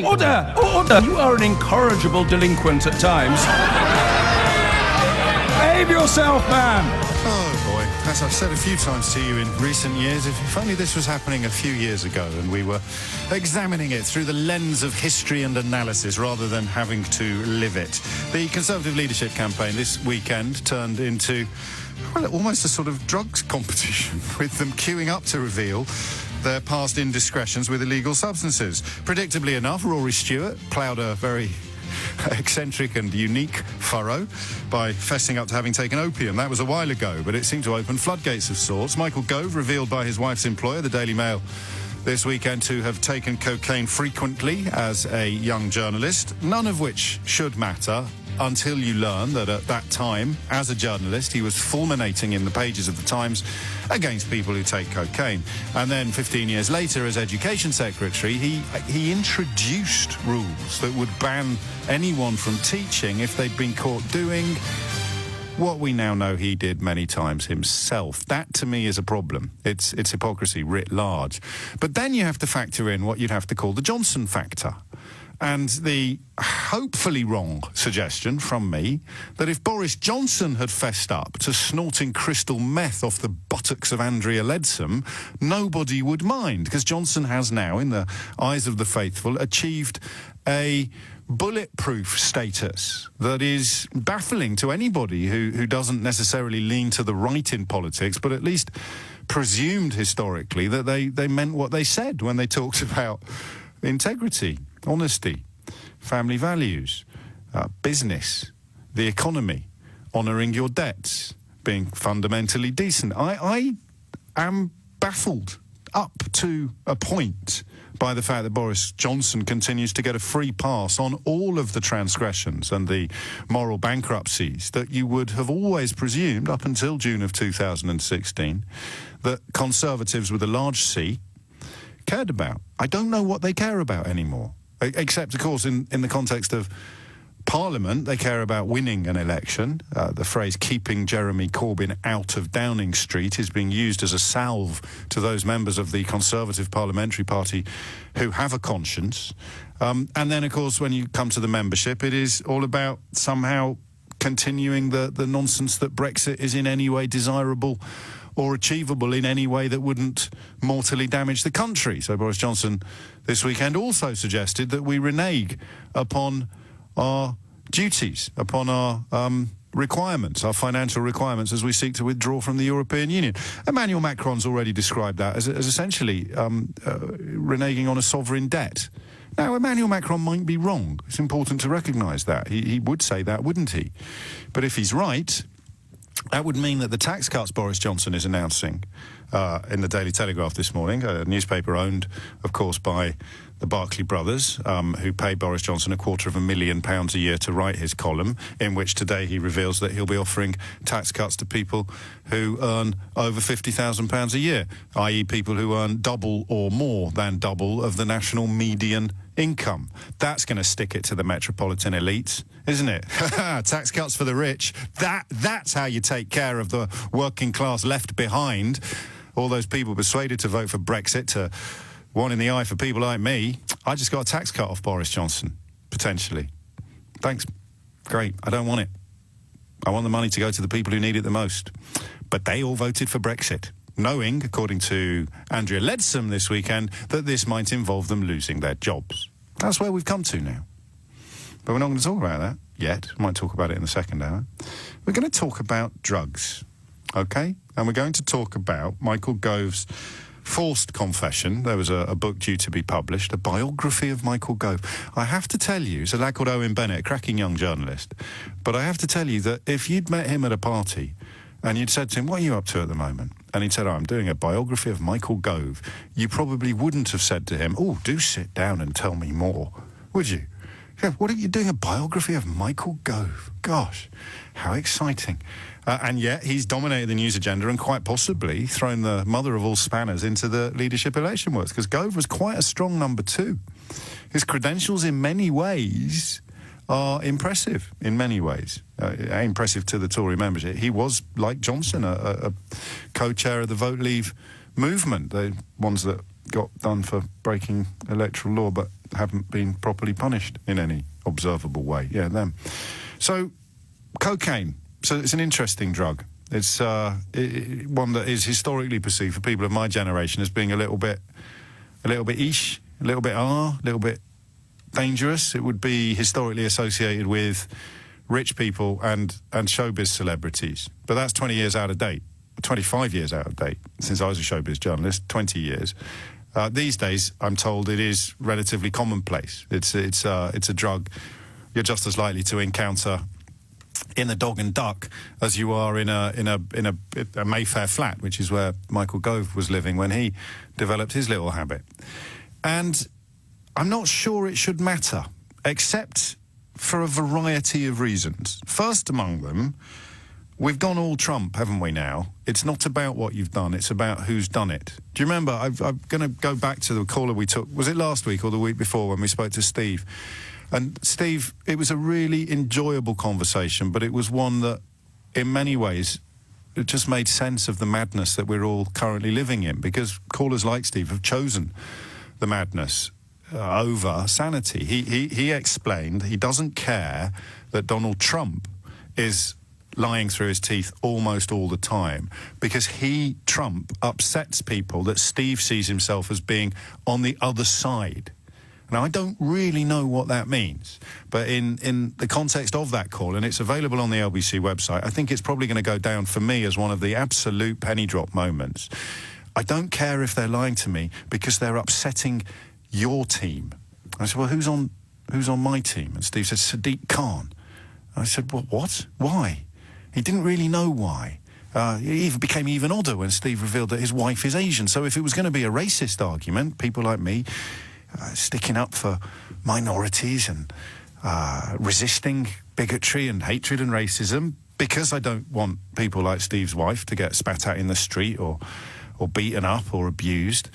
Order! Order! You are an incorrigible delinquent at times. Behave yourself, man! Oh boy, as I've said a few times to you in recent years, if only this was happening a few years ago and we were examining it through the lens of history and analysis rather than having to live it. The Conservative leadership campaign this weekend turned into, well, almost a sort of drugs competition, with them queuing up to reveal their past indiscretions with illegal substances. Predictably enough, Rory Stewart ploughed a very eccentric and unique furrow by fessing up to having taken opium. That was a while ago, but it seemed to open floodgates of sorts. Michael Gove, revealed by his wife's employer, the Daily Mail, this weekend to have taken cocaine frequently as a young journalist, none of which should matter until you learn that at that time, as a journalist, he was fulminating in the pages of the Times against people who take cocaine. And then 15 years later, as Education Secretary, he introduced rules that would ban anyone from teaching if they'd been caught doing what we now know he did many times himself. That, to me, is a problem. It's hypocrisy writ large. But then you have to factor in what you'd have to call the Johnson factor. And the hopefully wrong suggestion from me that if Boris Johnson had fessed up to snorting crystal meth off the buttocks of Andrea Leadsom, nobody would mind, because Johnson has now, in the eyes of the faithful, achieved a bulletproof status that is baffling to anybody who doesn't necessarily lean to the right in politics, but at least presumed historically that they meant what they said when they talked about integrity, honesty, family values, business, the economy, honouring your debts, being fundamentally decent. I am baffled up to a point by the fact that Boris Johnson continues to get a free pass on all of the transgressions and the moral bankruptcies that you would have always presumed up until June of 2016 that Conservatives with a large C cared about. I don't know what they care about anymore, except, of course, in the context of Parliament, they care about winning an election. The phrase "keeping Jeremy Corbyn out of Downing Street" is being used as a salve to those members of the Conservative Parliamentary Party who have a conscience. And then, of course, when you come to the membership, it is all about somehow continuing the nonsense that Brexit is in any way desirable or achievable in any way that wouldn't mortally damage the country. So Boris Johnson this weekend also suggested that we renege upon our duties, upon our requirements, our financial requirements, as we seek to withdraw from the European Union. Emmanuel Macron's already described that as essentially reneging on a sovereign debt. Now, Emmanuel Macron might be wrong. It's important to recognise that. He would say that, wouldn't he? But if he's right, that would mean that the tax cuts Boris Johnson is announcing in the Daily Telegraph this morning, a newspaper owned, of course, by the Barclay brothers, who pay Boris Johnson £250,000 a year to write his column, in which today he reveals that he'll be offering tax cuts to people who earn over £50,000 a year, i.e. people who earn double or more than double of the national median income. That's going to stick it to the metropolitan elites, isn't it? Tax cuts for the rich. That's how you take care of the working class left behind. All those people persuaded to vote for Brexit, to one in the eye for people like me. I just got a tax cut off Boris Johnson, potentially. Thanks. Great. I don't want it. I want the money to go to the people who need it the most. But they all voted for Brexit, knowing, according to Andrea Leadsom this weekend, that this might involve them losing their jobs. That's where we've come to now. But we're not going to talk about that yet. We might talk about it in the second hour. We're going to talk about drugs, OK? And we're going to talk about Michael Gove's forced confession. There was a book due to be published, a biography of Michael Gove. I have to tell you, it's a lad called Owen Bennett, a cracking young journalist, but I have to tell you that if you'd met him at a party and you'd said to him, "What are you up to at the moment?" and he'd said, "Oh, I'm doing a biography of Michael Gove," you probably wouldn't have said to him, "Oh, do sit down and tell me more," would you? Yeah, what are you doing, a biography of Michael Gove? Gosh, how exciting. And yet he's dominated the news agenda and quite possibly thrown the mother of all spanners into the leadership election works, because Gove was quite a strong number two. His credentials in many ways are impressive, in many ways. Impressive to the Tory membership. He was, like Johnson, a co-chair of the Vote Leave movement, the ones that got done for breaking electoral law but haven't been properly punished in any observable way. Yeah, them. So, cocaine. So it's an interesting drug. It's one that is historically perceived for people of my generation as being a little bit ish, a little bit dangerous. It would be historically associated with rich people and showbiz celebrities. But that's 20 years out of date, 25 years out of date, since I was a showbiz journalist, 20 years. These days, I'm told it is relatively commonplace. It's a drug you're just as likely to encounter in the Dog and Duck as you are in a Mayfair flat, which is where Michael Gove was living when he developed his little habit. And I'm not sure it should matter, except for a variety of reasons. First among them, we've gone all Trump, haven't we now? It's not about what you've done, it's about who's done it. Do you remember, I'm going to go back to the caller we took, was it last week or the week before when we spoke to Steve? And Steve, it was a really enjoyable conversation, but it was one that, in many ways, it just made sense of the madness that we're all currently living in, because callers like Steve have chosen the madness over sanity. He explained he doesn't care that Donald Trump is lying through his teeth almost all the time, because Trump, upsets people that Steve sees himself as being on the other side. Now, I don't really know what that means, but in the context of that call, and it's available on the LBC website, I think it's probably going to go down for me as one of the absolute penny drop moments. I don't care if they're lying to me because they're upsetting your team. I said, well, who's on my team? And Steve said, Sadiq Khan. I said, well, what? Why? He didn't really know why. It even became even odder when Steve revealed that his wife is Asian. So if it was going to be a racist argument, people like me sticking up for minorities and resisting bigotry and hatred and racism, because I don't want people like Steve's wife to get spat at in the street or beaten up or abused.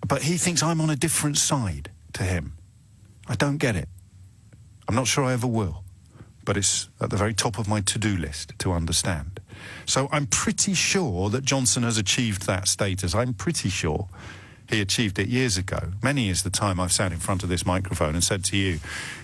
But he thinks I'm on a different side to him. I don't get it. I'm not sure I ever will. But it's at the very top of my to-do list to understand. So I'm pretty sure that Johnson has achieved that status. I'm pretty sure he achieved it years ago. Many is the time I've sat in front of this microphone and said to you,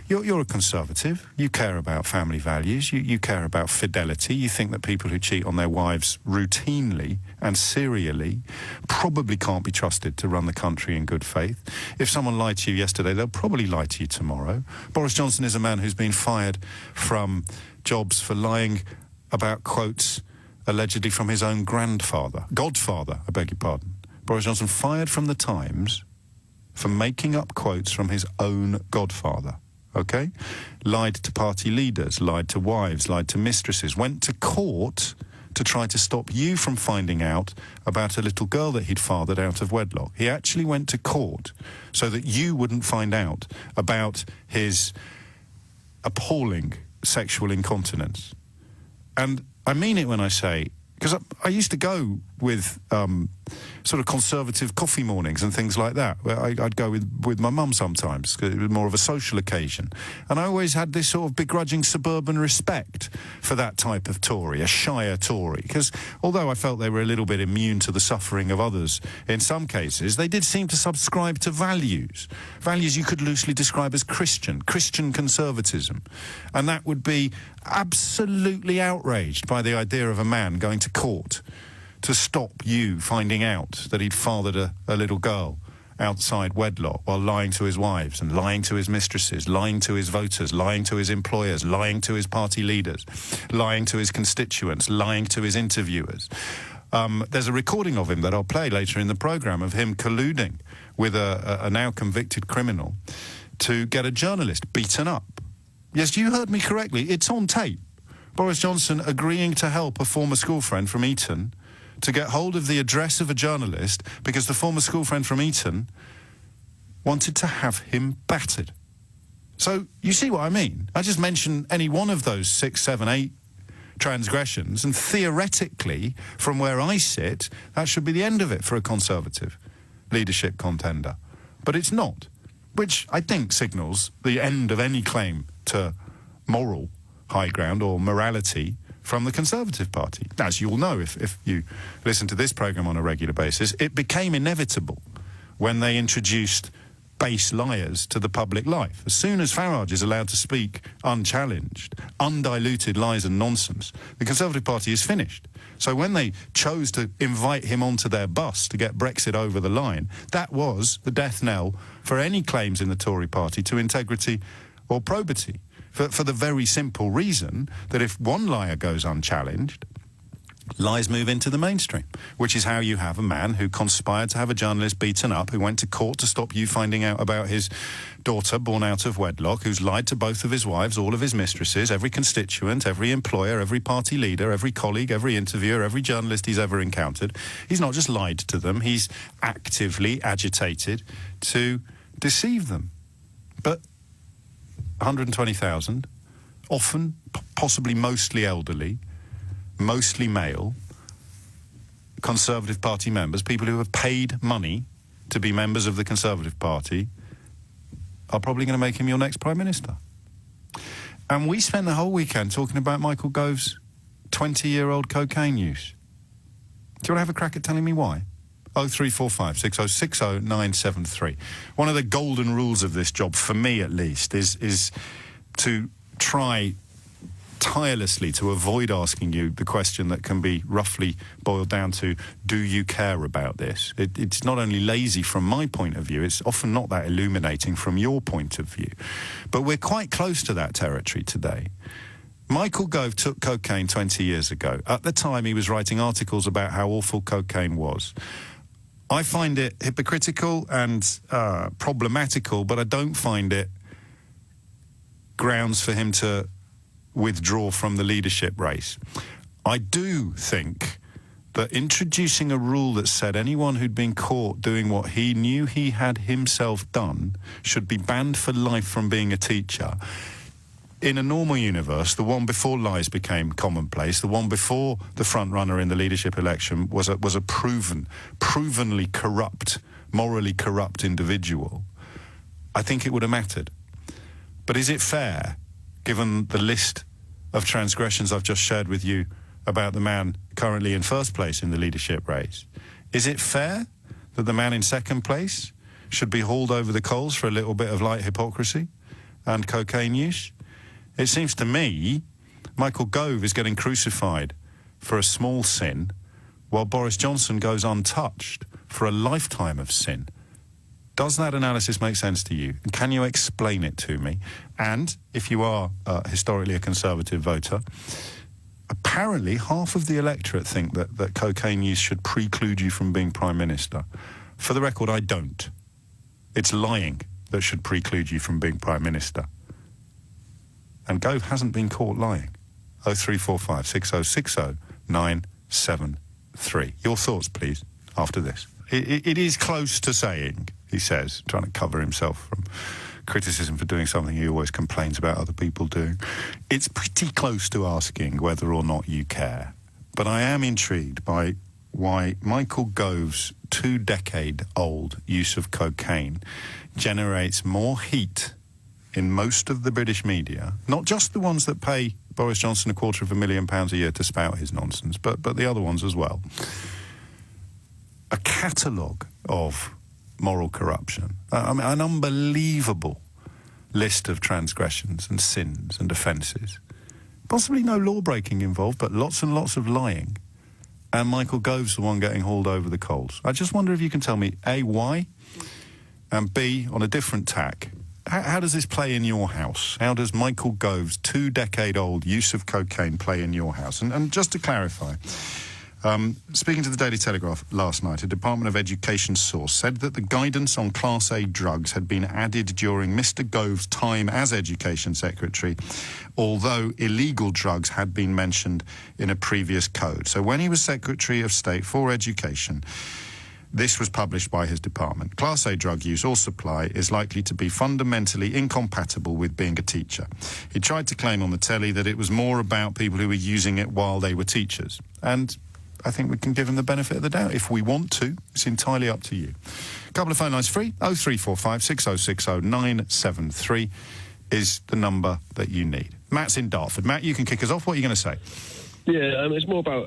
you're a conservative, you care about family values, you care about fidelity, you think that people who cheat on their wives routinely and serially probably can't be trusted to run the country in good faith. If someone lied to you yesterday, they'll probably lie to you tomorrow. Boris Johnson is a man who's been fired from jobs for lying about quotes allegedly from his own godfather, I beg your pardon. Boris Johnson fired from the Times for making up quotes from his own godfather, OK? Lied to party leaders, lied to wives, lied to mistresses, went to court to try to stop you from finding out about a little girl that he'd fathered out of wedlock. He actually went to court so that you wouldn't find out about his appalling sexual incontinence. And I mean it when I say, because I used to go with sort of conservative coffee mornings and things like that. Where I'd go with my mum sometimes, because it was more of a social occasion. And I always had this sort of begrudging suburban respect for that type of Tory, a shire Tory. Because although I felt they were a little bit immune to the suffering of others, in some cases, they did seem to subscribe to values. Values you could loosely describe as Christian conservatism. And that would be absolutely outraged by the idea of a man going to court to stop you finding out that he'd fathered a little girl outside wedlock while lying to his wives and lying to his mistresses, lying to his voters, lying to his employers, lying to his party leaders, lying to his constituents, lying to his interviewers. There's a recording of him that I'll play later in the programme of him colluding with a now convicted criminal to get a journalist beaten up. Yes, you heard me correctly. It's on tape. Boris Johnson agreeing to help a former school friend from Eton to get hold of the address of a journalist because the former school friend from Eton wanted to have him battered. So you see what I mean? I just mentioned any one of those 6, 7, 8 transgressions, and theoretically, from where I sit, that should be the end of it for a Conservative leadership contender. But it's not, which I think signals the end of any claim to moral high ground or morality from the Conservative Party. As you all know, if you listen to this programme on a regular basis, it became inevitable when they introduced base liars to the public life. As soon as Farage is allowed to speak unchallenged, undiluted lies and nonsense, the Conservative Party is finished. So when they chose to invite him onto their bus to get Brexit over the line, that was the death knell for any claims in the Tory party to integrity or probity, for the very simple reason that if one liar goes unchallenged, lies move into the mainstream, which is how you have a man who conspired to have a journalist beaten up, who went to court to stop you finding out about his daughter born out of wedlock, who's lied to both of his wives, all of his mistresses, every constituent, every employer, every party leader, every colleague, every interviewer, every journalist he's ever encountered. He's not just lied to them, he's actively agitated to deceive them. But 120,000, often, possibly mostly elderly, mostly male, Conservative Party members, people who have paid money to be members of the Conservative Party, are probably going to make him your next Prime Minister. And we spent the whole weekend talking about Michael Gove's 20-year-old cocaine use. Do you want to have a crack at telling me why? 0345 6060 973. One of the golden rules of this job, for me at least, is to try tirelessly to avoid asking you the question that can be roughly boiled down to, do you care about this? It's not only lazy from my point of view, it's often not that illuminating from your point of view. But we're quite close to that territory today. Michael Gove took cocaine 20 years ago. At the time, he was writing articles about how awful cocaine was. I find it hypocritical and problematical, but I don't find it grounds for him to withdraw from the leadership race. I do think that introducing a rule that said anyone who'd been caught doing what he knew he had himself done should be banned for life from being a teacher, in a normal universe, the one before lies became commonplace, the one before the front runner in the leadership election was a provenly corrupt, morally corrupt individual, I think it would have mattered. But is it fair, given the list of transgressions I've just shared with you about the man currently in first place in the leadership race, is it fair that the man in second place should be hauled over the coals for a little bit of light hypocrisy and cocaine use? It seems to me Michael Gove is getting crucified for a small sin, while Boris Johnson goes untouched for a lifetime of sin. Does that analysis make sense to you? And can you explain it to me? And if you are historically a Conservative voter, apparently half of the electorate think that cocaine use should preclude you from being Prime Minister. For the record, I don't. It's lying that should preclude you from being Prime Minister. And Gove hasn't been caught lying. 0345 6060 973. Your thoughts, please, after this. It is close to saying, he says, trying to cover himself from criticism for doing something he always complains about other people doing. It's pretty close to asking whether or not you care. But I am intrigued by why Michael Gove's 2-decade-old use of cocaine generates more heat in most of the British media, not just the ones that pay Boris Johnson £250,000 a year to spout his nonsense, but the other ones as well. A catalogue of moral corruption, an unbelievable list of transgressions and sins and offences. Possibly no law-breaking involved, but lots and lots of lying. And Michael Gove's the one getting hauled over the coals. I just wonder if you can tell me, A, why, and B, on a different tack, how does this play in your house? How does Michael Gove's 2-decade-old use of cocaine play in your house? And just to clarify, speaking to the Daily Telegraph last night, a Department of Education source said that the guidance on Class A drugs had been added during Mr. Gove's time as Education Secretary, although illegal drugs had been mentioned in a previous code. So when he was Secretary of State for Education, this was published by his department. Class A drug use or supply is likely to be fundamentally incompatible with being a teacher. He tried to claim on the telly that it was more about people who were using it while they were teachers. And I think we can give him the benefit of the doubt. If we want to, it's entirely up to you. A couple of phone lines free. 0345 6060 973 is the number that you need. Matt's in Dartford. Matt, you can kick us off. What are you going to say? Yeah, it's more about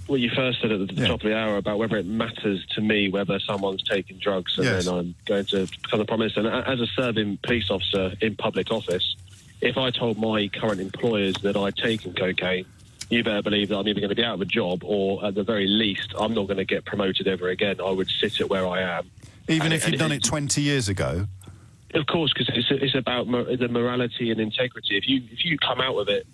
what you first said at the top of the hour about whether it matters to me whether someone's taking drugs and then I'm going to become the Prime Minister. And as a serving police officer in public office, if I told my current employers that I'd taken cocaine, you better believe that I'm either going to be out of a job or, at the very least, I'm not going to get promoted ever again. I would sit at where I am. Even if you'd done it 20 years ago? Of course, because it's about the morality and integrity. If you come out of it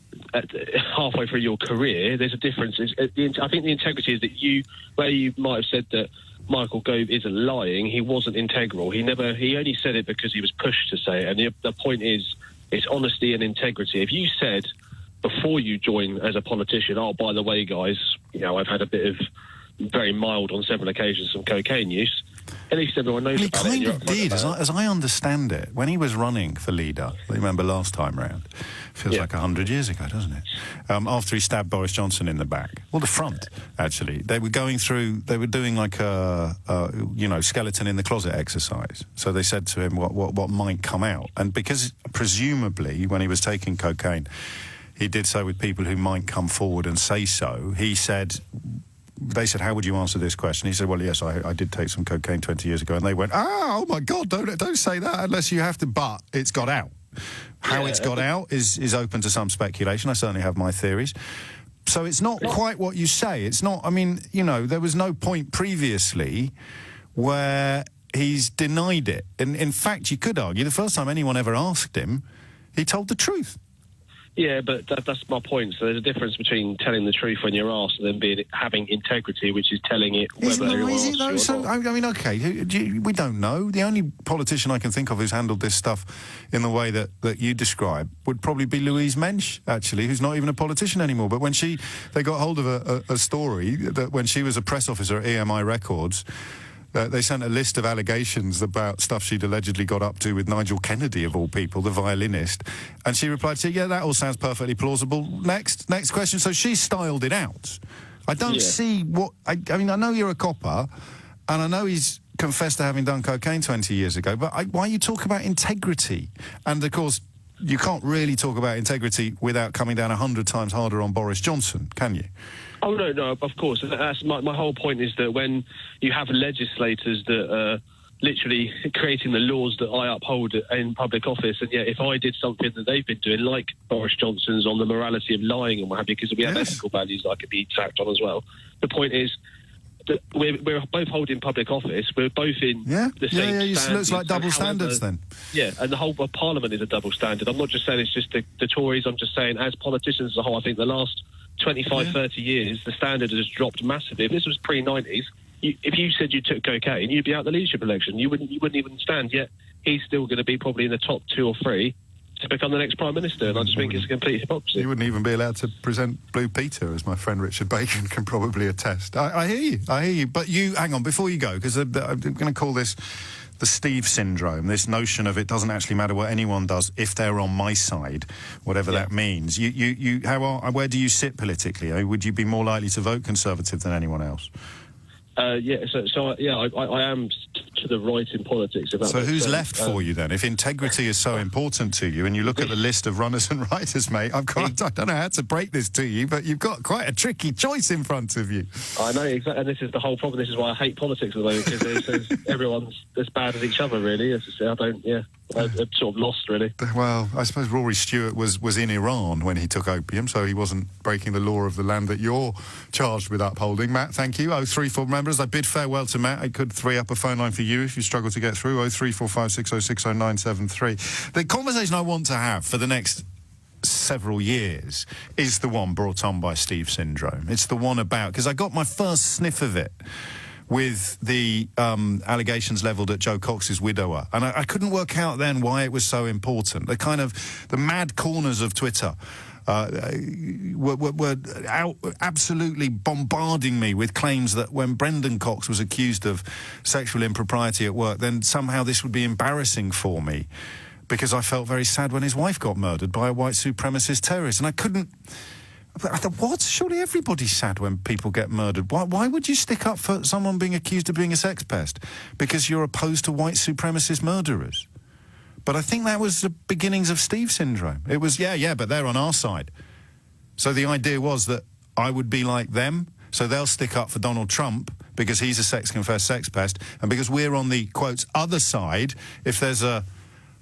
halfway through your career, there's a difference. I think the integrity is that where you might have said that Michael Gove isn't lying, he wasn't integral. He only said it because he was pushed to say it. And the point is, it's honesty and integrity. If you said before you join as a politician, oh, by the way, guys, I've had a bit of very mild on several occasions some cocaine use. At least everyone knows about it. He kind of did, as I understand it, when he was running for leader. Remember last time round? Feels like 100 years ago, doesn't it? After he stabbed Boris Johnson in the back, well, the front actually. They were doing like a skeleton in the closet exercise. So they said to him what might come out, and because presumably when he was taking cocaine, he did so with people who might come forward and say so. He said. They said, how would you answer this question? He said, well, yes, I did take some cocaine 20 years ago. And they went, oh my God, don't say that unless you have to, but it's got out. How it's got out is open to some speculation. I certainly have my theories. So it's not quite what you say. It's not, there was no point previously where he's denied it. And in fact, you could argue the first time anyone ever asked him, he told the truth. Yeah, but that's my point. So there's a difference between telling the truth when you're asked and then having integrity, which is telling it whether you're asked or not. So, okay, we don't know. The only politician I can think of who's handled this stuff in the way that you describe would probably be Louise Mensch, actually, who's not even a politician anymore. But when they got hold of a story that when she was a press officer at EMI Records, they sent a list of allegations about stuff she'd allegedly got up to with Nigel Kennedy, of all people, the violinist. And she replied to, yeah, that all sounds perfectly plausible. Next question. So she styled it out. I don't see what... I know you're a copper, and I know he's confessed to having done cocaine 20 years ago, but why you talk about integrity? And, of course, you can't really talk about integrity without coming down 100 times harder on Boris Johnson, can you? Oh, no, of course. And that's my whole point is that when you have legislators that are literally creating the laws that I uphold in public office, and yet if I did something that they've been doing, like Boris Johnson's on the morality of lying and what have you, because we have ethical values that I could be sacked on as well. The point is that we're both holding public office. We're both in the same standards. It looks like double standards then. Yeah, and the whole of Parliament is a double standard. I'm not just saying it's just the Tories. I'm just saying as politicians as a whole, I think the last 25, 30 years, the standard has dropped massively. If this was pre-90s, if you said you took cocaine, you'd be out the leadership election. You wouldn't even stand. Yet he's still going to be probably in the top 2 or 3 to become the next Prime Minister. And I just think it's a complete hypocrisy. You wouldn't even be allowed to present Blue Peter, as my friend Richard Bacon can probably attest. I hear you. But hang on, before you go, because I'm going to call this the Steve syndrome, this notion of it doesn't actually matter what anyone does if they're on my side, whatever that means. Where do you sit politically? Would you be more likely to vote Conservative than anyone else? I am to the right in politics. So who's left for you then? If integrity is so important to you, and you look at the list of runners and writers, mate, I don't know how to break this to you, but you've got quite a tricky choice in front of you. I know, exactly, and this is the whole problem. This is why I hate politics at the moment, because everyone's as bad as each other, really. I'm sort of lost, really. Well, I suppose Rory Stewart was in Iran when he took opium, so he wasn't breaking the law of the land that you're charged with upholding. Matt, thank you. 034 members. I bid farewell to Matt. I could free up a phone line for you if you struggle to get through. 03456060973. The conversation I want to have for the next several years is the one brought on by Steve syndrome. It's the one about, because I got my first sniff of it with the allegations levelled at Joe Cox's widower. And I couldn't work out then why it was so important. The mad corners of Twitter were absolutely bombarding me with claims that when Brendan Cox was accused of sexual impropriety at work, then somehow this would be embarrassing for me because I felt very sad when his wife got murdered by a white supremacist terrorist. And I couldn't... I thought, what? Surely everybody's sad when people get murdered. Why would you stick up for someone being accused of being a sex pest? Because you're opposed to white supremacist murderers. But I think that was the beginnings of Steve syndrome. It was, but they're on our side. So the idea was that I would be like them. So they'll stick up for Donald Trump because he's a sex-confessed sex pest, and because we're on the, quotes, other side, if there's an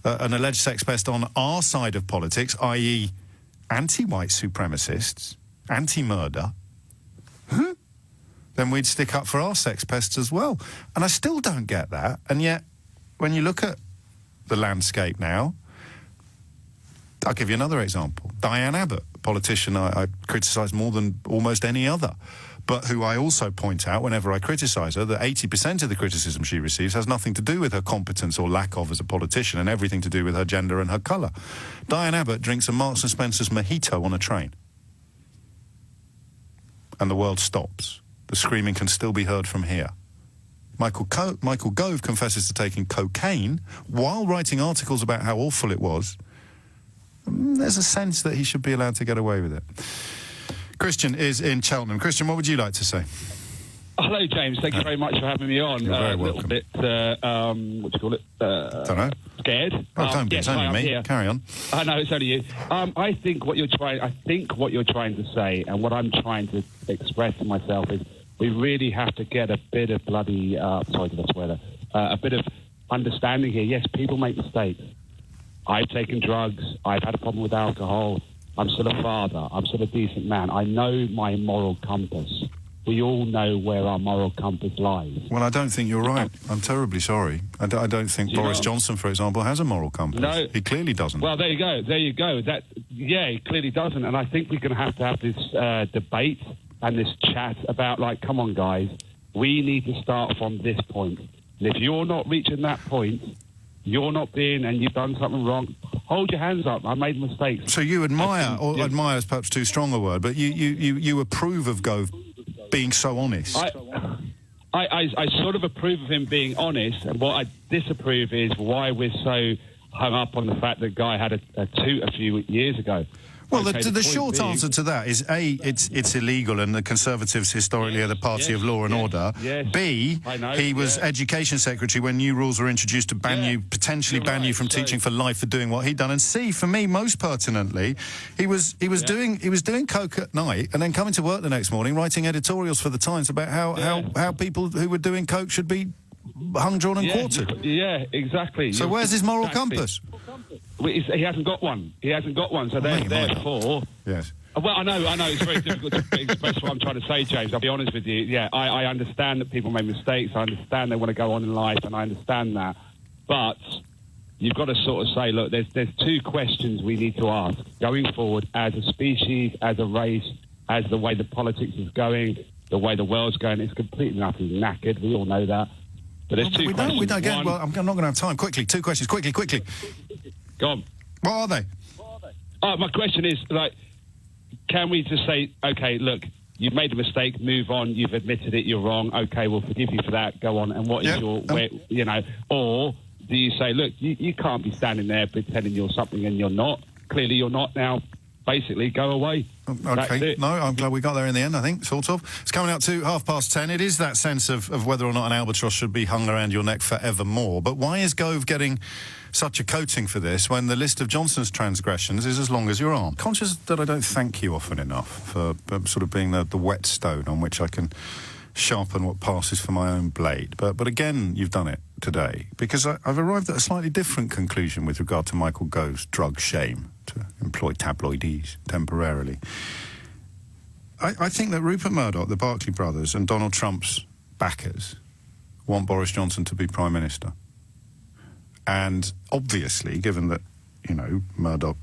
alleged sex pest on our side of politics, i.e. anti-white supremacists, anti-murder, then we'd stick up for our sex pests as well. And I still don't get that. And yet, when you look at the landscape now, I'll give you another example. Diane Abbott, a politician I criticise more than almost any other, but who I also point out whenever I criticise her that 80% of the criticism she receives has nothing to do with her competence or lack of as a politician and everything to do with her gender and her colour. Diane Abbott drinks a Marks and Spencer's mojito on a train. And the world stops. The screaming can still be heard from here. Michael Gove confesses to taking cocaine while writing articles about how awful it was. There's a sense that he should be allowed to get away with it. Christian is in Cheltenham. Christian, what would you like to say? Hello, James. Thank you very much for having me on. You're very welcome. A little bit, what do you call it? Don't know. Scared. Oh, don't be. It's only me. Here. Carry on. I know, it's only you. I think what you're trying to say, and what I'm trying to express to myself is, we really have to get a bit of bloody, sorry to swear there, a bit of understanding here. Yes, people make mistakes. I've taken drugs. I've had a problem with alcohol. I'm still a father. I'm still a decent man. I know my moral compass. We all know where our moral compass lies. Well, I don't think you're right. I'm terribly sorry. I don't think Boris Johnson, for example, has a moral compass. No. He clearly doesn't. Well, there you go. There you go. He clearly doesn't. And I think we're going to have this debate and this chat about, like, come on, guys, we need to start from this point. And if you're not reaching that point, you're not being, and you've done something wrong, hold your hands up. I made mistakes. So you admire, admire is perhaps too strong a word, but you approve of Gove being so honest. I sort of approve of him being honest, and what I disapprove is why we're so hung up on the fact that Guy had a toot a few years ago. Well, the short answer to that is, A, it's illegal, and the Conservatives historically are the party of law and order. Yes, B, he was Education Secretary when new rules were introduced to ban you, potentially ban you from teaching for life for doing what he'd done. And C, for me, most pertinently, he was doing coke at night and then coming to work the next morning writing editorials for the Times about how people who were doing coke should be hung, drawn and quartered. Yeah, exactly. So where's his moral compass? He hasn't got one. He hasn't got one. So therefore... Yes. Well, I know. It's very difficult to express what I'm trying to say, James. I'll be honest with you. Yeah, I understand that people make mistakes. I understand they want to go on in life, and I understand that. But you've got to sort of say, look, there's two questions we need to ask going forward as a species, as a race, as the way the politics is going, the way the world's going. It's completely and utterly knackered. We all know that. But there's two questions. We don't get... Well, I'm not going to have time. Quickly, two questions. Quickly. Go on. What are they? My question is, like, can we just say, okay, look, you've made a mistake, move on, you've admitted it, you're wrong, okay, we'll forgive you for that, go on, and what is or do you say, look, you can't be standing there pretending you're something and you're not, clearly you're not now, basically, go away. Okay, no, I'm glad we got there in the end, I think, sort of. It's coming up to 10:30. It is that sense of whether or not an albatross should be hung around your neck forevermore. But why is Gove getting such a coating for this when the list of Johnson's transgressions is as long as your arm? Conscious that I don't thank you often enough for sort of being the whetstone on which I can sharpen what passes for my own blade. But again, you've done it today, because I've arrived at a slightly different conclusion with regard to Michael Gove's drug shame, to employ tabloidese temporarily. I think that Rupert Murdoch, the Barclay brothers, and Donald Trump's backers want Boris Johnson to be Prime Minister. And obviously, given that, Murdoch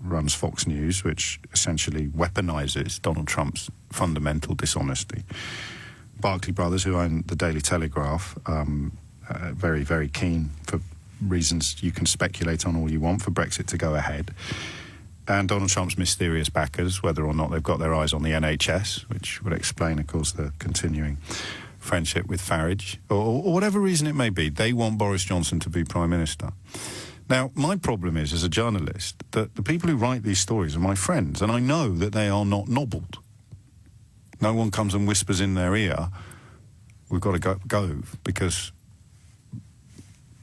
runs Fox News, which essentially weaponises Donald Trump's fundamental dishonesty, Barclay brothers, who own the Daily Telegraph, very, very keen, for reasons you can speculate on all you want, for Brexit to go ahead. And Donald Trump's mysterious backers, whether or not they've got their eyes on the NHS, which would explain, of course, the continuing friendship with Farage, or whatever reason it may be, they want Boris Johnson to be Prime Minister. Now, my problem is, as a journalist, that the people who write these stories are my friends, and I know that they are not nobbled. No one comes and whispers in their ear, we've got to go, because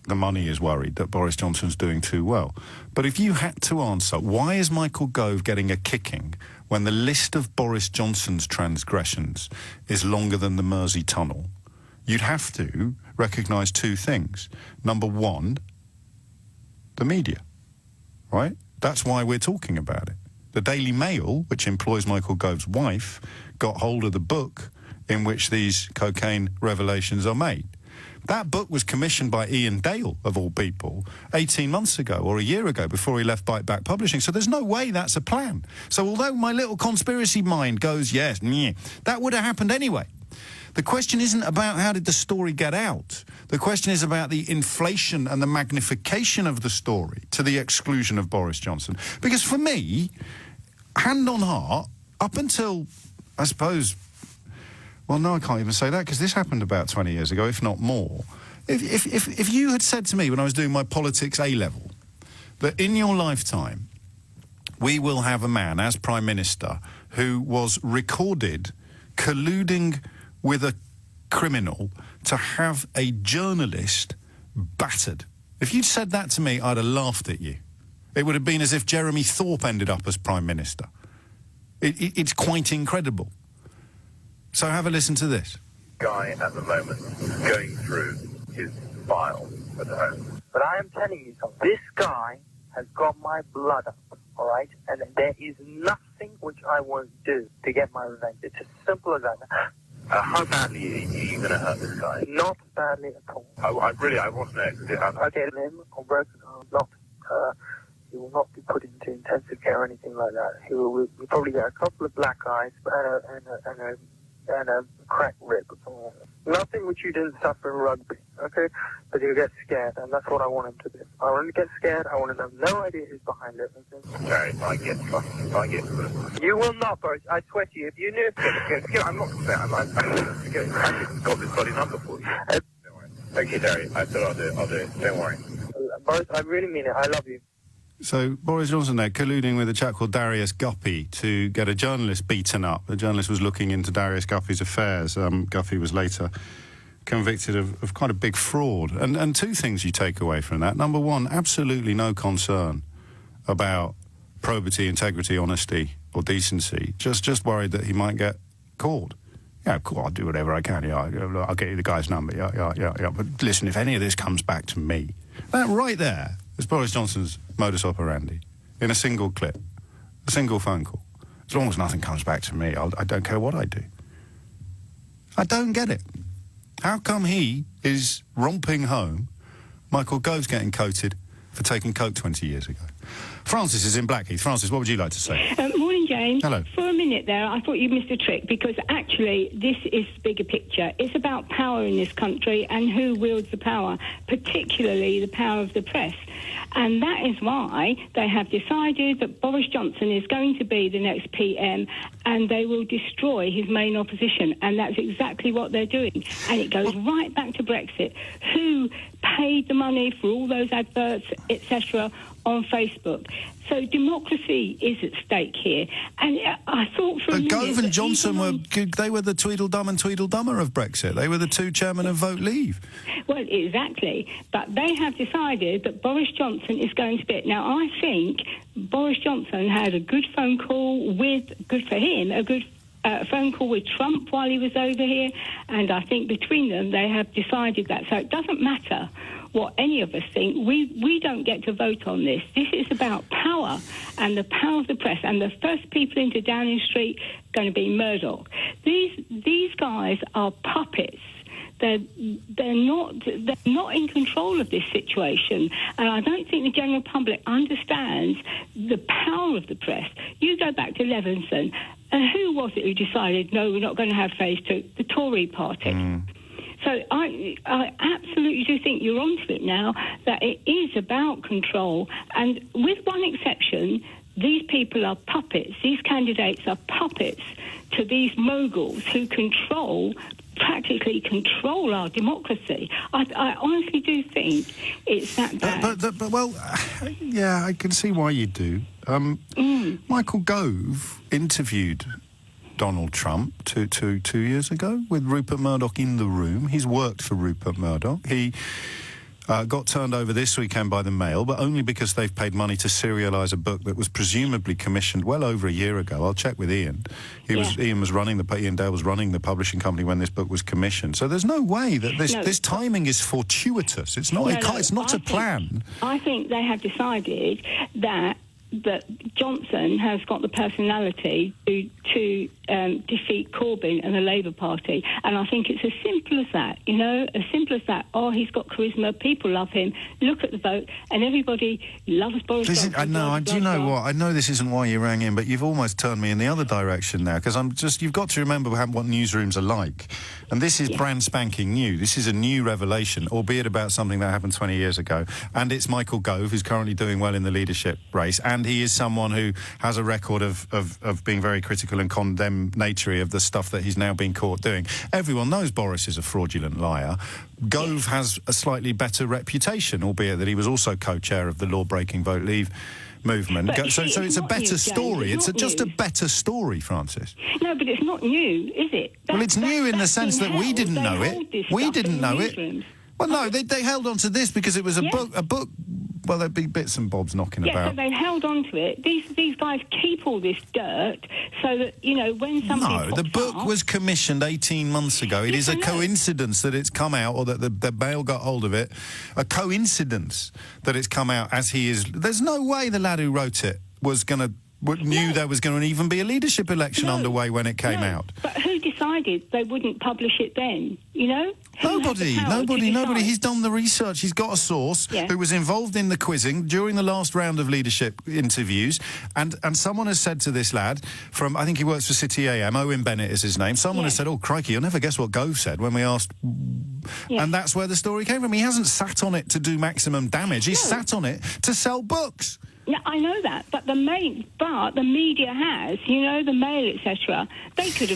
the money is worried that Boris Johnson's doing too well. But if you had to answer, why is Michael Gove getting a kicking when the list of Boris Johnson's transgressions is longer than the Mersey Tunnel, you'd have to recognise two things. Number one, the media, right? That's why we're talking about it. The Daily Mail, which employs Michael Gove's wife, got hold of the book in which these cocaine revelations are made. That book was commissioned by Ian Dale, of all people, 18 months ago or a year ago before he left Bite Back Publishing. So there's no way that's a plan. So although my little conspiracy mind goes, yes, that would have happened anyway. The question isn't about how did the story get out. The question is about the inflation and the magnification of the story to the exclusion of Boris Johnson. Because for me, hand on heart, up until, I suppose... Well, no, I can't even say that, because this happened about 20 years ago, if not more. If you had said to me when I was doing my politics A-level that in your lifetime we will have a man as Prime Minister who was recorded colluding with a criminal to have a journalist battered. If you'd said that to me, I'd have laughed at you. It would have been as if Jeremy Thorpe ended up as Prime Minister. It's quite incredible. So have a listen to this. Guy at the moment going through his file at home. But I am telling you something. This guy has got my blood up, all right? And there is nothing which I won't do to get my revenge. It's as simple as that. How badly are you going to hurt this guy? Not badly at all. I want to know. Okay, limb or broken arm, he will not be put into intensive care or anything like that. He will probably get a couple of black eyes and a cracked rib. Nothing which you didn't suffer in rugby, okay? But he'll get scared, and that's what I want him to do. I want him to get scared. I want him to have no idea who's behind it. Okay? Sorry, I get. You will not, Boris. I swear to you. If you knew... I'm not going to say I've got this bloody number for you. Don't worry. Okay, Derry, I said I'll do it. Don't worry. Boris, I really mean it. I love you. So Boris Johnson there colluding with a chap called Darius Guppy to get a journalist beaten up. The journalist was looking into Darius Guppy's affairs. Guppy was later convicted of quite a big fraud. And two things you take away from that. Number one, absolutely no concern about probity, integrity, honesty or decency. Just worried that he might get caught. Yeah, cool, I'll do whatever I can. Yeah, I'll get you the guy's number. Yeah. But listen, if any of this comes back to me, that right there is Boris Johnson's modus operandi in a single clip, a single phone call. As long as nothing comes back to me, I don't care what I do. I don't get it. How come he is romping home, Michael Gove's getting coated for taking coke 20 years ago? Francis is in Blackheath. Francis, what would you like to say? Morning, James. Hello. For a minute there, I thought you missed a trick, because actually this is the bigger picture. It's about power in this country and who wields the power, particularly the power of the press. And that is why they have decided that Boris Johnson is going to be the next PM, and they will destroy his main opposition. And that's exactly what they're doing. And it goes right back to Brexit. Who paid the money for all those adverts, etc., on Facebook? So democracy is at stake here. And I thought for a minute... Gove and Johnson they were the Tweedledum and Tweedledummer of Brexit. They were the two chairmen of Vote Leave. Well, exactly. But they have decided that Boris Johnson is going to be it. Now, I think Boris Johnson had a good phone call good for him, a good phone call with Trump while he was over here. And I think between them, they have decided that. So it doesn't matter what any of us think. We don't get to vote on this. This is about power and the power of the press. And the first people into Downing Street going to be Murdoch. These guys are puppets. They're not in control of this situation, and I don't think the general public understands the power of the press. You go back to Levinson, and who was it who decided, no, we're not going to have phase two? The Tory party. So I absolutely do think you're onto it now, that it is about control. And with one exception, these people are puppets. These candidates are puppets to these moguls who practically control our democracy. I honestly do think it's that bad. But well, yeah, I can see why you do. Michael Gove interviewed Donald Trump two years ago with Rupert Murdoch in the room. He's worked for Rupert Murdoch. He got turned over this weekend by the Mail, but only because they've paid money to serialise a book that was presumably commissioned well over a year ago. I'll check with Ian. Ian Dale was running the publishing company when this book was commissioned. So there's no way that this timing is fortuitous. It's not. It's not a plan. I think they have decided that Johnson has got the personality to defeat Corbyn and the Labour Party, and I think it's as simple as that. As simple as that. Oh, he's got charisma. People love him. Look at the vote, and everybody loves Boris Johnson. I know. Do you know what? I know this isn't why you rang in, but you've almost turned me in the other direction now, because you've got to remember what newsrooms are like, and this is brand spanking new. This is a new revelation, albeit about something that happened 20 years ago, and it's Michael Gove, who's currently doing well in the leadership race, and he is someone who has a record of being very critical and condemnatory of the stuff that he's now been caught doing. Everyone knows Boris is a fraudulent liar. Gove has a slightly better reputation, albeit that he was also co-chair of the law-breaking Vote Leave movement. So it's a better story. It's just a better story, Francis. No, but it's not new, is it? Well, it's new in the sense that we didn't know it. We didn't know it. Well, no, they held on to this because it was a book. Well, there'd be bits and bobs knocking about. Yeah, so they held on to it. These guys keep all this dirt so that, when somebody the book was commissioned 18 months ago. It is a coincidence that it's come out, or that the Mail got hold of it. A coincidence that it's come out as he is. There's no way the lad who wrote it knew there was going to even be a leadership election underway when it came out. But who decided they wouldn't publish it then, Nobody. He's done the research. He's got a source who was involved in the quizzing during the last round of leadership interviews, and someone has said to this lad from, I think he works for City AM, Owen Bennett is his name, someone has said, oh, crikey, you'll never guess what Gove said when we asked... And that's where the story came from. He hasn't sat on it to do maximum damage. He's sat on it to sell books. Yeah, I know that, but the media has, the Mail, etc. They could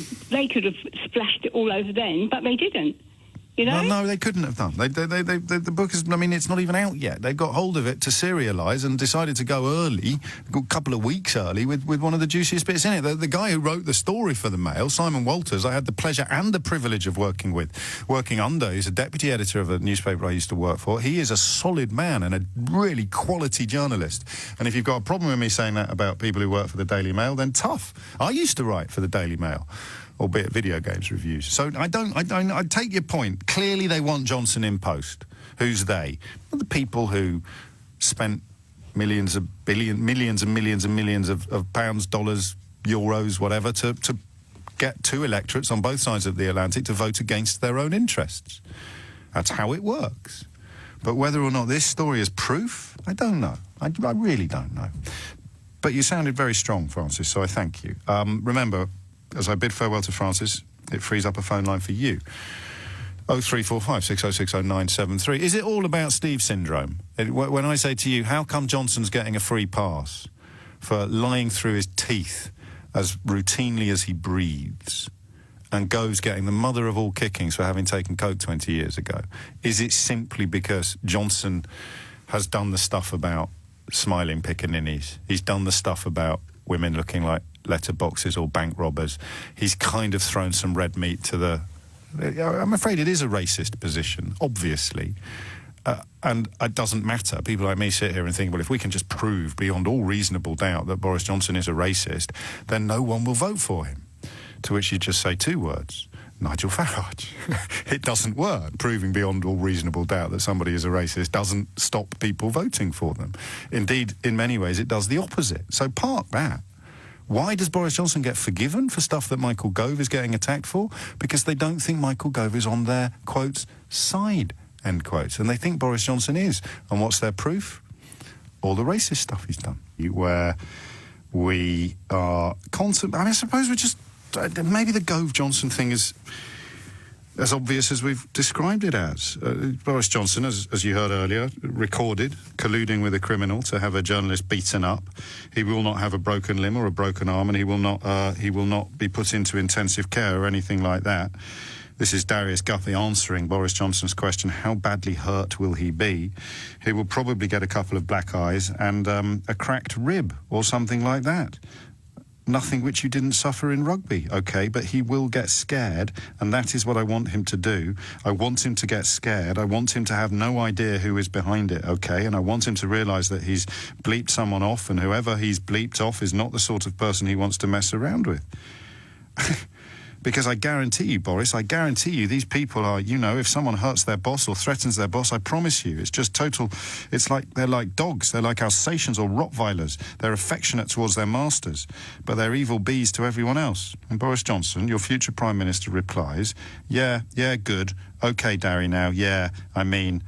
have splashed it all over then, but they didn't. No, they couldn't have done. The book is, it's not even out yet. They got hold of it to serialise and decided to go early, a couple of weeks early, with one of the juiciest bits in it. The guy who wrote the story for the Mail, Simon Walters, I had the pleasure and the privilege of working under. He's a deputy editor of a newspaper I used to work for. He is a solid man and a really quality journalist. And if you've got a problem with me saying that about people who work for the Daily Mail, then tough. I used to write for the Daily Mail, albeit video games reviews. So I take your point. Clearly they want Johnson in post. Who's they? Well, the people who spent millions of pounds, dollars, euros, whatever, to get two electorates on both sides of the Atlantic to vote against their own interests. That's how it works. But whether or not this story is proof, I don't know. I really don't know. But you sounded very strong, Francis, so I thank you. Remember, as I bid farewell to Francis, it frees up a phone line for you. 0345 6060 973. Is it all about Steve syndrome? When I say to you, how come Johnson's getting a free pass for lying through his teeth as routinely as he breathes, and Gove's getting the mother of all kickings for having taken coke 20 years ago? Is it simply because Johnson has done the stuff about smiling pickaninnies? He's done the stuff about women looking like letterboxes or bank robbers. He's kind of thrown some red meat to the... I'm afraid it is a racist position, obviously. And it doesn't matter. People like me sit here and think, well, if we can just prove beyond all reasonable doubt that Boris Johnson is a racist, then no one will vote for him. To which you just say two words: Nigel Farage. It doesn't work. Proving beyond all reasonable doubt that somebody is a racist doesn't stop people voting for them. Indeed, in many ways, it does the opposite. So park that. Why does Boris Johnson get forgiven for stuff that Michael Gove is getting attacked for? Because they don't think Michael Gove is on their, quotes, side, end quotes. And they think Boris Johnson is. And what's their proof? All the racist stuff he's done. Where we are constant... I suppose we're just... Maybe the Gove-Johnson thing is as obvious as we've described it as. Boris Johnson, as you heard earlier, recorded colluding with a criminal to have a journalist beaten up. He will not have a broken limb or a broken arm, and he will not be put into intensive care or anything like that. This is Darius Guppy answering Boris Johnson's question, how badly hurt will he be? He will probably get a couple of black eyes and a cracked rib or something like that. nothing which you didn't suffer in rugby, OK? But he will get scared, and that is what I want him to do. I want him to get scared. I want him to have no idea who is behind it, OK? And I want him to realise that he's bleeped someone off, and whoever he's bleeped off is not the sort of person he wants to mess around with. Because I guarantee you, Boris, I guarantee you these people are, you know, if someone hurts their boss or threatens their boss, I promise you, it's just total, it's like, they're like dogs, they're like Alsatians or Rottweilers. They're affectionate towards their masters, but they're evil bees to everyone else. And Boris Johnson, your future Prime Minister, replies, yeah, good, OK, Darry, now, yeah, I mean,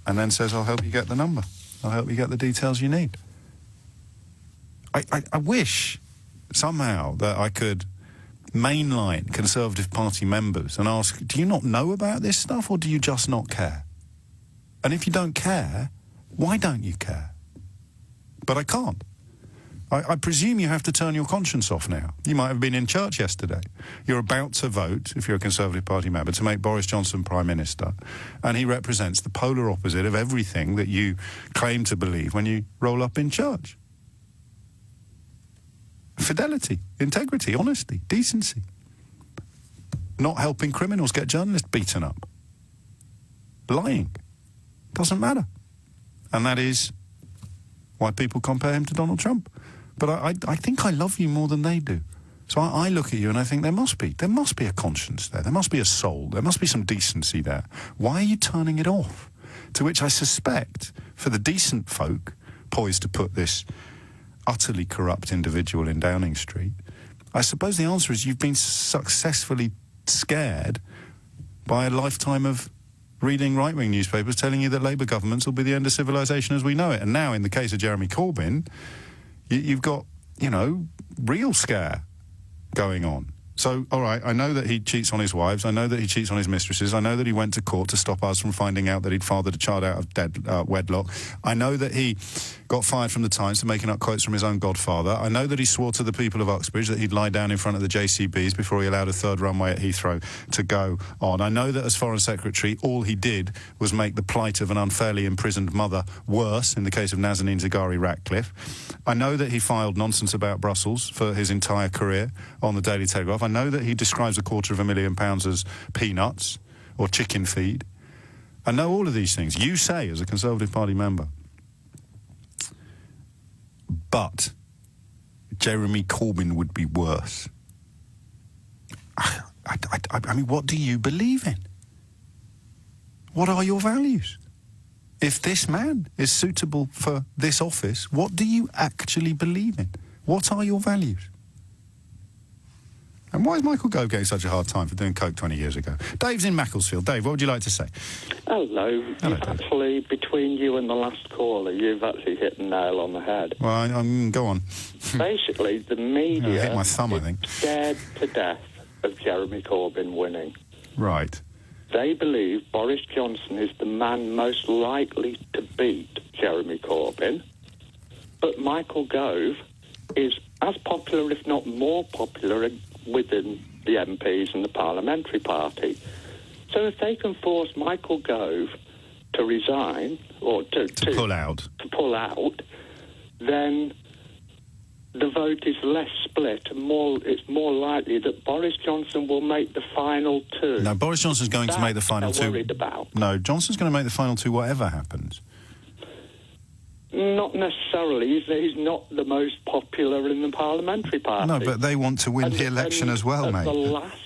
and then says, I'll help you get the number. I'll help you get the details you need. I wish somehow that I could mainline Conservative Party members and ask, do you not know about this stuff, or do you just not care? And if you don't care, why don't you care? But I can't. I presume you have to turn your conscience off now. You might have been in church yesterday. You're about to vote, if you're a Conservative Party member, to make Boris Johnson Prime Minister, and he represents the polar opposite of everything that you claim to believe when you roll up in church. Fidelity, integrity, honesty, decency. Not helping criminals get journalists beaten up. Lying. Doesn't matter. And that is why people compare him to Donald Trump. But I think I love you more than they do. So I look at you and I think there must be a conscience there. There must be a soul. There must be some decency there. Why are you turning it off? To which I suspect, for the decent folk poised to put this utterly corrupt individual in Downing Street, I suppose the answer is you've been successfully scared by a lifetime of reading right-wing newspapers telling you that Labour governments will be the end of civilization as we know it. And now, in the case of Jeremy Corbyn, you've got, you know, real scare going on. So, all right, I know that he cheats on his wives. I know that he cheats on his mistresses. I know that he went to court to stop us from finding out that he'd fathered a child out of wedlock. I know that he got fired from the Times for making up quotes from his own godfather. I know that he swore to the people of Uxbridge that he'd lie down in front of the JCBs before he allowed a third runway at Heathrow to go on. I know that as Foreign Secretary, all he did was make the plight of an unfairly imprisoned mother worse, in the case of Nazanin Zaghari Ratcliffe. I know that he filed nonsense about Brussels for his entire career on the Daily Telegraph. I know that he describes £250,000 as peanuts or chicken feed. I know all of these things. You say, as a Conservative Party member. But Jeremy Corbyn would be worse. I mean, what do you believe in? What are your values? If this man is suitable for this office, what do you actually believe in? What are your values? And why is Michael Gove getting such a hard time for doing coke 20 years ago? Dave's in Macclesfield. Dave, what would you like to say? Hello. Hello, You've Dave. actually, between you and the last caller, you've actually hit the nail on the head. Well, go on. Basically, the media I hit my thumb, I think. is scared to death of Jeremy Corbyn winning. Right. They believe Boris Johnson is the man most likely to beat Jeremy Corbyn, but Michael Gove is as popular, if not more popular, within the MPs and the parliamentary party. So if they can force Michael Gove to resign or to pull out, then the vote is less split and it's more likely that Boris Johnson will make the final two. No, Boris Johnson's going to make the final two. Worried about. No, Johnson's going to make the final two whatever happens. Not necessarily. He's not the most popular in the parliamentary party. No, but they want to win the election as well, mate.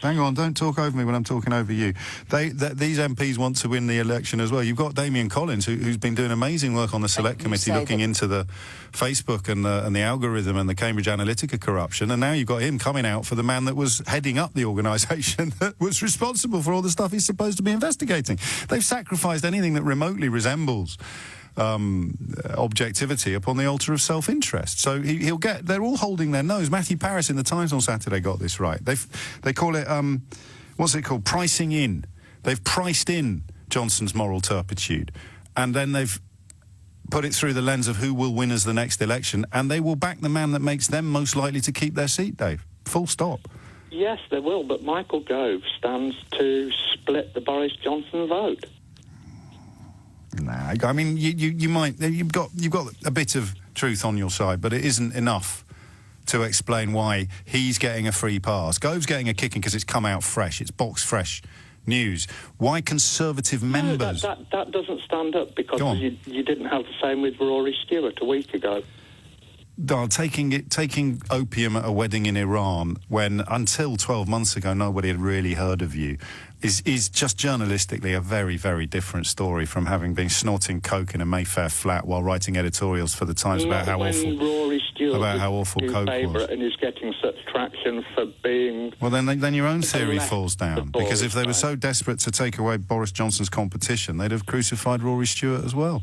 Hang on, don't talk over me when I'm talking over you. These MPs want to win the election as well. You've got Damien Collins, who's been doing amazing work on the Select Committee, looking into the Facebook and the algorithm and the Cambridge Analytica corruption, and now you've got him coming out for the man that was heading up the organisation that was responsible for all the stuff he's supposed to be investigating. They've sacrificed anything that remotely resembles objectivity upon the altar of self-interest. So he'll get... They're all holding their nose. Matthew Parris in the Times on Saturday got this right. They call it, what's it called? Pricing in. They've priced in Johnson's moral turpitude, and then they've put it through the lens of who will win as the next election, and they will back the man that makes them most likely to keep their seat, Dave. Full stop. Yes, they will, but Michael Gove stands to split the Boris Johnson vote. Nah, I mean, you might... You've got a bit of truth on your side, but it isn't enough to explain why he's getting a free pass. Gove's getting a kicking because it's come out fresh. It's box fresh news. Why Conservative members... No, that doesn't stand up, because you didn't have the same with Rory Stewart a week ago. Taking opium at a wedding in Iran when, until 12 months ago, nobody had really heard of you, is just journalistically a very, very different story from having been snorting coke in a Mayfair flat while writing editorials for the Times about how awful Rory Stewart coke was. And is getting such traction for being... Well, then your own theory falls down, because if they were so desperate to take away Boris Johnson's competition, they'd have crucified Rory Stewart as well.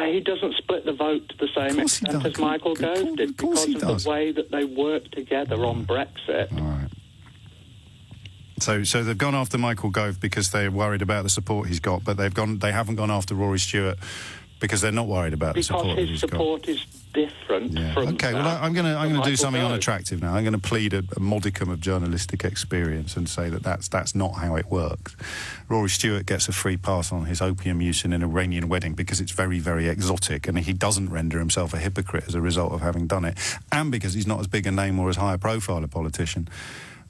He doesn't split the vote to the same extent as Michael Gove did, because of the way that they worked together on Brexit. All right. So they've gone after Michael Gove because they're worried about the support he's got, but they haven't gone after Rory Stewart because they're not worried about the support he's got. Because his support is different from... Okay, well, I'm going to do something unattractive now. I'm going to plead a modicum of journalistic experience and say that's not how it works. Rory Stewart gets a free pass on his opium use in an Iranian wedding because it's very, very exotic, and he doesn't render himself a hypocrite as a result of having done it, and because he's not as big a name or as high a profile a politician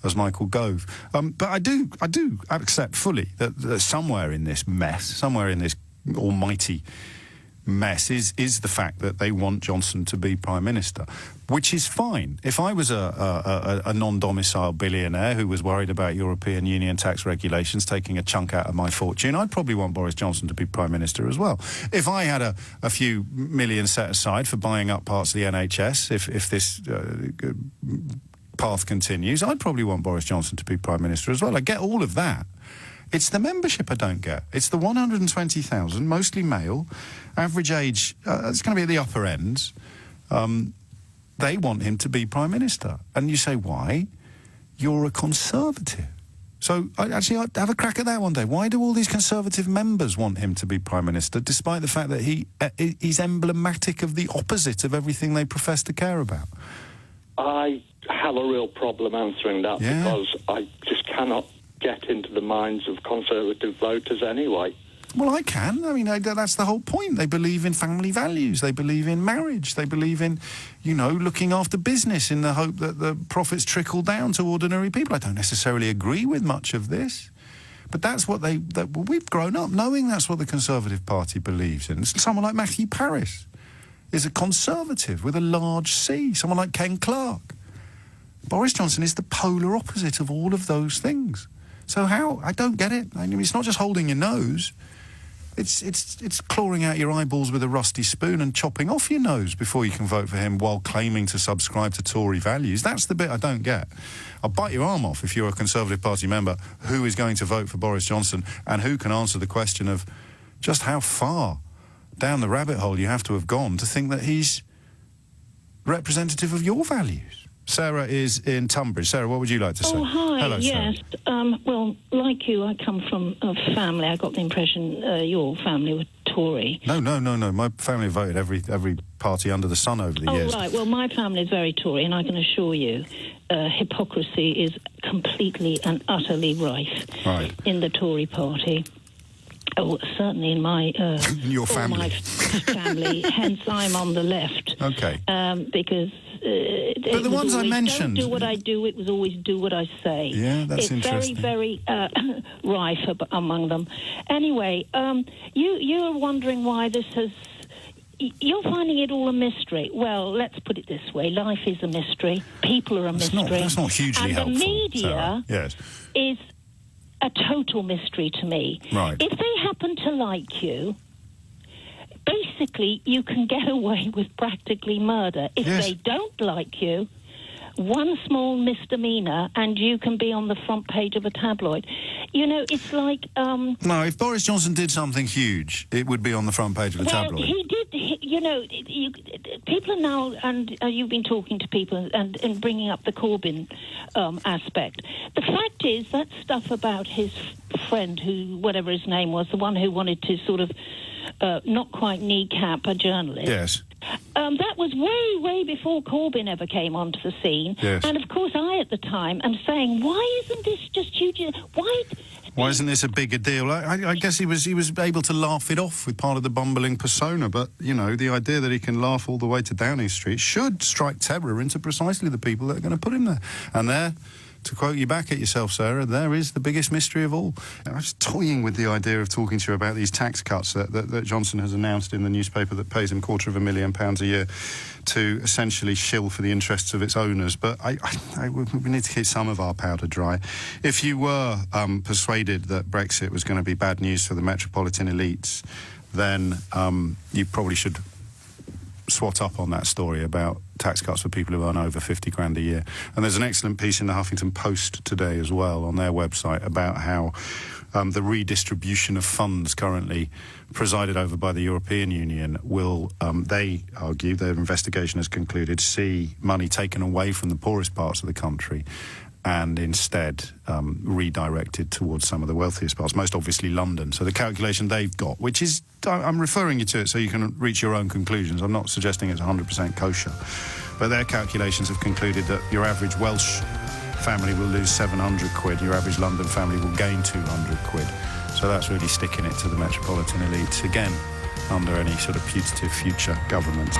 as Michael Gove. But I do accept fully that somewhere in this mess, somewhere in this almighty mess is the fact that they want Johnson to be Prime Minister, which is fine. If I was a non-domicile billionaire who was worried about European Union tax regulations taking a chunk out of my fortune, I'd probably want Boris Johnson to be Prime Minister as well. If I had a few million set aside for buying up parts of the NHS, if this path continues, I'd probably want Boris Johnson to be Prime Minister as well. I get all of that. It's the membership I don't get. It's the 120,000, mostly male, average age, it's going to be at the upper ends. They want him to be Prime Minister. And you say, why? You're a Conservative. So, I'd have a crack at that one day. Why do all these Conservative members want him to be Prime Minister, despite the fact that he's emblematic of the opposite of everything they profess to care about? I have a real problem answering that, because I just cannot get into the minds of Conservative voters anyway. Well, I can. I mean, that's the whole point. They believe in family values. They believe in marriage. They believe in, looking after business in the hope that the profits trickle down to ordinary people. I don't necessarily agree with much of this, but that's what we've grown up knowing that's what the Conservative Party believes in. Someone like Matthew Parris is a Conservative with a large C. Someone like Ken Clarke. Boris Johnson is the polar opposite of all of those things. So how? I don't get it. I mean, it's not just holding your nose. It's clawing out your eyeballs with a rusty spoon and chopping off your nose before you can vote for him while claiming to subscribe to Tory values. That's the bit I don't get. I'll bite your arm off if you're a Conservative Party member who is going to vote for Boris Johnson and who can answer the question of just how far down the rabbit hole you have to have gone to think that he's representative of your values. Sarah is in Tunbridge. Sarah, what would you like to say? Oh, hi. Hello, yes. Well, like you, I come from a family. I got the impression your family were Tory. No. My family voted every party under the sun over the years. Oh, right. Well, my family is very Tory, and I can assure you hypocrisy is completely and utterly rife in the Tory party. Oh, certainly in my your family. My family. Hence, I'm on the left. Okay. Because. But the ones I mentioned. Don't do what I do. It was always do what I say. Yeah, that's interesting. It's very, very rife among them. Anyway, you're wondering why this has. You're finding it all a mystery. Well, let's put it this way: life is a mystery. People are a mystery. That's not hugely helpful. And the media is a total mystery to me. Right. If they happen to like you, basically you can get away with practically murder. If they don't like you, one small misdemeanor and you can be on the front page of a tabloid. It's like... No, if Boris Johnson did something huge, it would be on the front page of a tabloid. Well, he did... people are now... And you've been talking to people and bringing up the Corbyn aspect. The fact is, that stuff about his friend, who, whatever his name was, the one who wanted to sort of not quite kneecap a journalist... Yes. That was way, way before Corbyn ever came onto the scene. Yes. And, of course, I, at the time, am saying, why isn't this just huge? Why Why isn't this a bigger deal? I guess he was able to laugh it off with part of the bumbling persona, but, you know, the idea that he can laugh all the way to Downing Street should strike terror into precisely the people that are going to put him there. And there, to quote you back at yourself, Sarah, there is the biggest mystery of all. I was toying with the idea of talking to you about these tax cuts that Johnson has announced in the newspaper that pays him £250,000 a year to essentially shill for the interests of its owners. But we need to keep some of our powder dry. If you were persuaded that Brexit was going to be bad news for the metropolitan elites, then you probably should swat up on that story about tax cuts for people who earn over 50 grand a year. And there's an excellent piece in the Huffington Post today as well on their website about how the redistribution of funds currently presided over by the European Union will, they argue, their investigation has concluded, see money taken away from the poorest parts of the country and instead redirected towards some of the wealthiest parts, most obviously London. So the calculation they've got, which is, I'm referring you to it so you can reach your own conclusions. I'm not suggesting it's 100% kosher. But their calculations have concluded that your average Welsh family will lose 700 quid, your average London family will gain 200 quid. So that's really sticking it to the metropolitan elites, again, under any sort of putative future government.